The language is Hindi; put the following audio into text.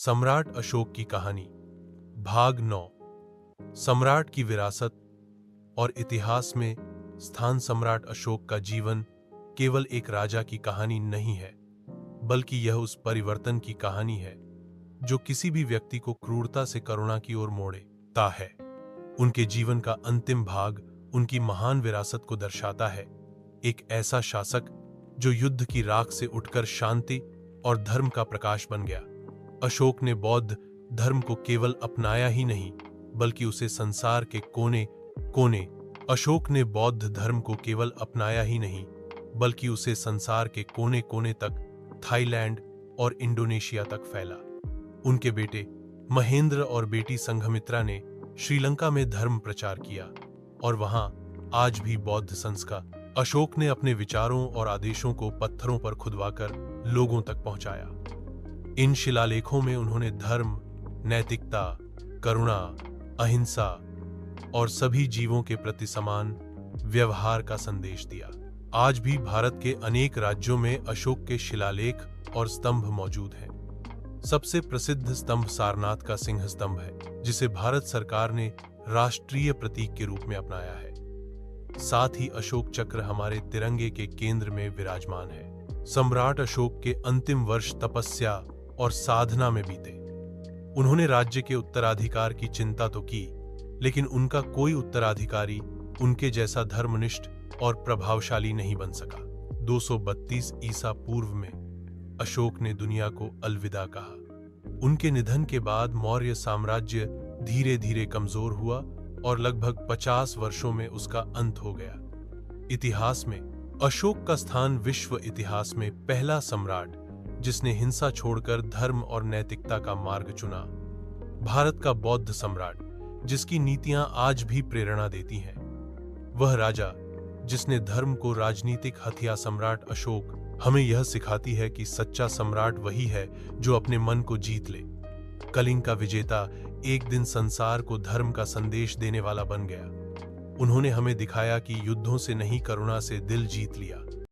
सम्राट अशोक की कहानी भाग 9। सम्राट की विरासत और इतिहास में स्थान। सम्राट अशोक का जीवन केवल एक राजा की कहानी नहीं है, बल्कि यह उस परिवर्तन की कहानी है जो किसी भी व्यक्ति को क्रूरता से करुणा की ओर मोड़ता है। उनके जीवन का अंतिम भाग उनकी महान विरासत को दर्शाता है, एक ऐसा शासक जो युद्ध की राख से उठकर शांति और धर्म का प्रकाश बन गया। अशोक ने बौद्ध धर्म को केवल अपनाया ही नहीं, बल्कि उसे संसार के कोने कोने अशोक ने बौद्ध धर्म को केवल अपनाया ही नहीं, बल्कि उसे संसार के कोने कोने तक, थाईलैंड और इंडोनेशिया तक फैला। उनके बेटे महेंद्र और बेटी संघमित्रा ने श्रीलंका में धर्म प्रचार किया और वहां आज भी बौद्ध संस्कार। अशोक ने अपने विचारों और आदेशों को पत्थरों पर खुदवाकर लोगों तक पहुंचाया। इन शिलालेखों में उन्होंने धर्म, नैतिकता, करुणा, अहिंसा और सभी जीवों के प्रति समान व्यवहार का संदेश दिया। आज भी भारत के अनेक राज्यों में अशोक के शिलालेख और स्तंभ मौजूद हैं। सबसे प्रसिद्ध स्तंभ सारनाथ का सिंह स्तंभ है, जिसे भारत सरकार ने राष्ट्रीय प्रतीक के रूप में अपनाया है। साथ ही अशोक चक्र हमारे तिरंगे के केंद्र में विराजमान है। सम्राट अशोक के अंतिम वर्ष तपस्या और साधना में बीते। उन्होंने राज्य के उत्तराधिकार की चिंता तो की, लेकिन उनका कोई उत्तराधिकारी उनके जैसा धर्मनिष्ठ और प्रभावशाली नहीं बन सका। 232 ईसा पूर्व में अशोक ने दुनिया को अलविदा कहा। उनके निधन के बाद मौर्य साम्राज्य धीरे धीरे कमजोर हुआ और लगभग 50 वर्षों में उसका अंत हो गया। इतिहास में अशोक का स्थान विश्व इतिहास में पहला सम्राट जिसने हिंसा छोड़कर धर्म और नैतिकता का मार्ग चुना। भारत का बौद्ध सम्राट जिसकी नीतियां आज भी प्रेरणा देती हैं। वह राजा जिसने धर्म को राजनीतिक हथिया। सम्राट अशोक हमें यह सिखाती है कि सच्चा सम्राट वही है जो अपने मन को जीत ले। कलिंग का विजेता एक दिन संसार को धर्म का संदेश देने वाला बन गया। उन्होंने हमें दिखाया कि युद्धों से नहीं, करुणा से दिल जीत लिया।